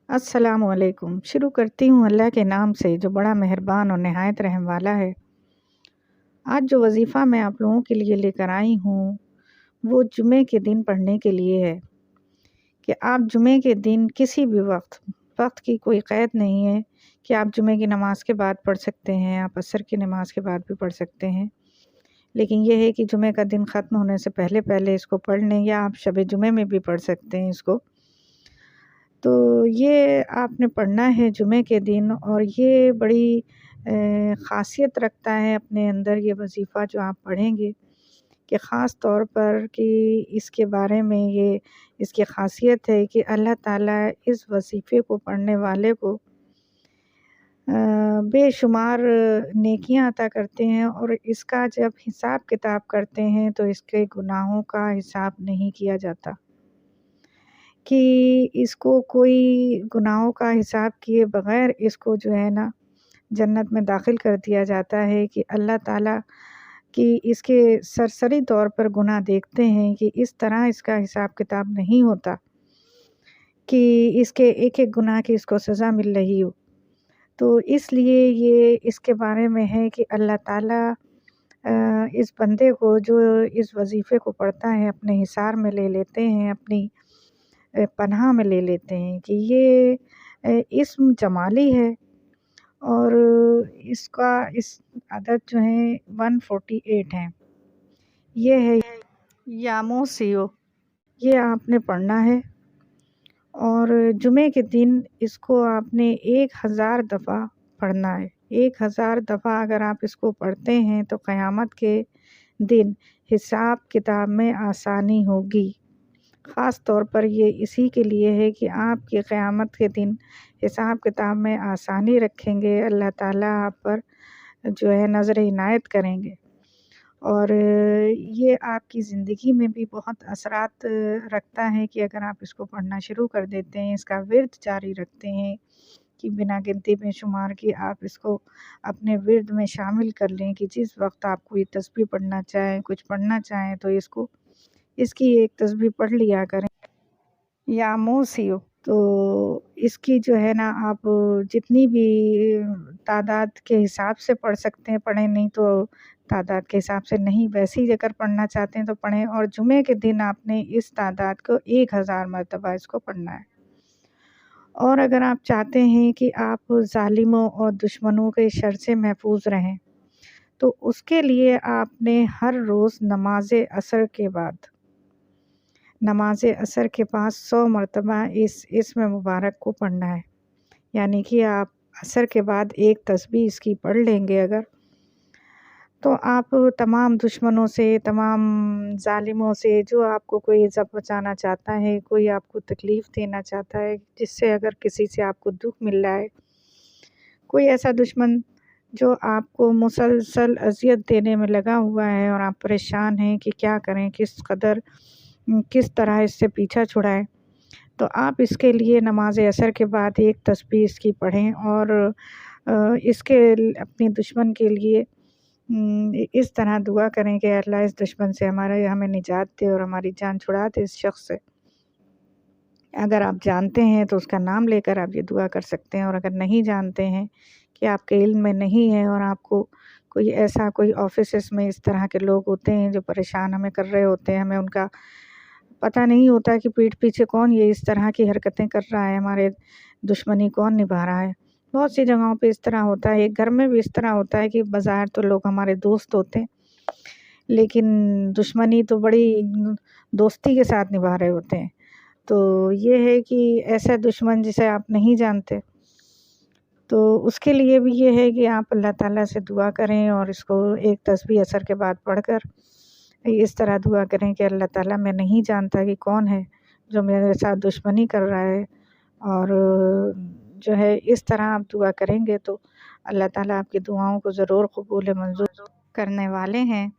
अस्सलाम वालेकुम। शुरू करती हूँ अल्लाह के नाम से जो बड़ा मेहरबान और नहायत रहम वाला है। आज जो वज़ीफ़ा मैं आप लोगों के लिए लेकर आई हूँ, वो जुमे के दिन पढ़ने के लिए है कि आप जुमे के दिन किसी भी वक़्त की कोई क़ैद नहीं है कि आप जुमे की नमाज़ के बाद पढ़ सकते हैं, आप असर की नमाज़ के बाद भी पढ़ सकते हैं। लेकिन ये है कि जुमे का दिन ख़त्म होने से पहले-पहले इसको पढ़ लें या आप शब जुमे में भी पढ़ सकते हैं इसको। तो ये आपने पढ़ना है जुमे के दिन और ये बड़ी ख़ासियत रखता है अपने अंदर ये वज़ीफ़ा जो आप पढ़ेंगे कि ख़ास तौर पर कि इसके बारे में ये इसकी ख़ासियत है कि अल्लाह ताला इस वज़ीफ़े को पढ़ने वाले को बेशुमार नेकियां अता करते हैं और इसका जब हिसाब किताब करते हैं तो इसके गुनाहों का हिसाब नहीं किया जाता कि इसको कोई गुनाहों का हिसाब किए बग़ैर इसको जो है ना जन्नत में दाखिल कर दिया जाता है कि अल्लाह ताला कि इसके सरसरी तौर पर गुनाह देखते हैं कि इस तरह इसका हिसाब किताब नहीं होता कि इसके एक-एक गुनाह की इसको सज़ा मिल रही हो। तो इसलिए ये इसके बारे में है कि अल्लाह ताला इस बंदे को जो इस वज़ीफ़े को पढ़ता है अपने हिसार में ले लेते हैं, अपनी पनाह में ले लेते हैं कि ये इस्म जमाली है और इसका इस अदद जो है 148 है। ये है यामोसियो, ये आपने पढ़ना है और जुमे के दिन इसको आपने 1000 दफ़ा पढ़ना है। 1000 दफ़ा अगर आप इसको पढ़ते हैं तो क़यामत के दिन हिसाब किताब में आसानी होगी। ख़ास तौर पर ये इसी के लिए है कि आपकी क़यामत के दिन हिसाब किताब में आसानी रखेंगे, अल्लाह ताला आप पर जो है नज़र इनायत करेंगे और ये आपकी ज़िंदगी में भी बहुत असरात रखता है कि अगर आप इसको पढ़ना शुरू कर देते हैं, इसका विर्द जारी रखते हैं कि बिना गिनती बेशुमार की आप इसको अपने विर्द में शामिल कर लें कि जिस वक़्त आप कोई तस्बीह पढ़ना चाहें, कुछ पढ़ना चाहें तो इसकी एक तस्बीह पढ़ लिया करें या मोसियो। तो इसकी जो है ना आप जितनी भी तादाद के हिसाब से पढ़ सकते हैं पढ़ें, नहीं तो तादाद के हिसाब से नहीं, वैसे ही अगर पढ़ना चाहते हैं तो पढ़ें और जुमे के दिन आपने इस तादाद को 1000 मरतबा इसको पढ़ना है। और अगर आप चाहते हैं कि आप ज़ालिमों और दुश्मनों के शर से महफूज रहें तो उसके लिए आपने हर रोज़ नमाज़ असर के बाद नमाज़ असर के बाद 100 मरतबा इस इस्म मुबारक को पढ़ना है। यानी कि आप असर के बाद एक तस्बीह इसकी पढ़ लेंगे अगर, तो आप तमाम दुश्मनों से, तमाम ज़ालिमों से, जो आपको कोई इज़्ज़त बचाना चाहता है, कोई आपको तकलीफ़ देना चाहता है, जिससे अगर किसी से आपको दुःख मिल रहा है, कोई ऐसा दुश्मन जो आपको मुसलसल अज़ियत देने में लगा हुआ है और आप परेशान हैं कि क्या करें, किस तरह इससे पीछा छुड़ाएँ, तो आप इसके लिए नमाज़ असर के बाद एक तस्बीह इसकी पढ़ें और इसके अपने दुश्मन के लिए इस तरह दुआ करें कि अल्लाह इस दुश्मन से हमें निजात दे और हमारी जान छुड़ा दे इस शख्स से। अगर आप जानते हैं तो उसका नाम लेकर आप ये दुआ कर सकते हैं और अगर नहीं जानते हैं कि आपके इल्म में नहीं है और आपको कोई ऑफ़िसेस में इस तरह के लोग होते हैं जो परेशान हमें कर रहे होते हैं, हमें उनका पता नहीं होता कि पीठ पीछे कौन ये इस तरह की हरकतें कर रहा है, हमारे दुश्मनी कौन निभा रहा है। बहुत सी जगहों पे इस तरह होता है, एक घर में भी इस तरह होता है कि बज़ाहिर तो लोग हमारे दोस्त होते हैं, लेकिन दुश्मनी तो बड़ी दोस्ती के साथ निभा रहे होते हैं। तो ये है कि ऐसा दुश्मन जिसे आप नहीं जानते, तो उसके लिए भी ये है कि आप अल्लाह ताला से दुआ करें और इसको एक तस्बीह असर के बाद पढ़कर इस तरह दुआ करें कि अल्लाह ताला मैं नहीं जानता कि कौन है जो मेरे साथ दुश्मनी कर रहा है और जो है इस तरह आप दुआ करेंगे तो अल्लाह ताला आपकी दुआओं को ज़रूर कबूल मंज़ूर करने वाले हैं।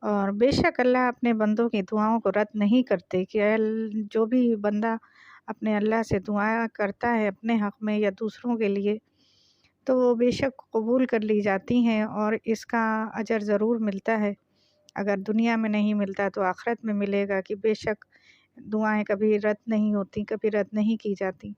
और बेशक अल्लाह अपने बंदों की दुआओं को रद्द नहीं करते कि जो भी बंदा अपने अल्लाह से दुआ करता है अपने हक़ में या दूसरों के लिए, तो वो बेशक कबूल कर ली जाती हैं और इसका अजर ज़रूर मिलता है। अगर दुनिया में नहीं मिलता तो आखिरत में मिलेगा कि बेशक दुआएँ कभी रद्द नहीं होती, कभी रद्द नहीं की जाती।